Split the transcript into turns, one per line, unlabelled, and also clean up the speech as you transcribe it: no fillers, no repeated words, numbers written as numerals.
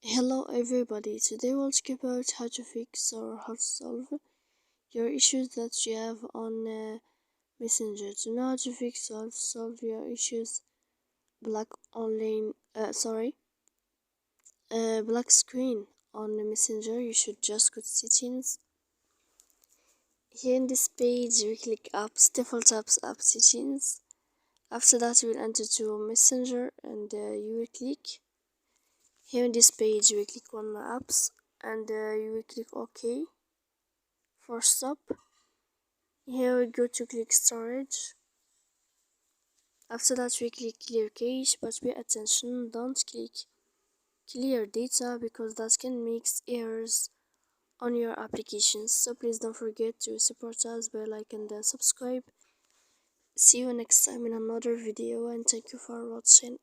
Hello everybody, today we'll talk about how to fix or how to solve your issues that you have on Messenger. To know how to fix or solve your issues, black online, black screen on the Messenger, you should just go to settings. Here in this page, you click apps, default apps, app settings. After that, you will enter to Messenger and you will click. Here in this page, you will click on apps and you will click OK for stop. Here we go to click storage. After that we click clear cache, but pay attention, don't click clear data because that can make errors on your applications. So please don't forget to support us by like and subscribe. See you next time in another video and thank you for watching.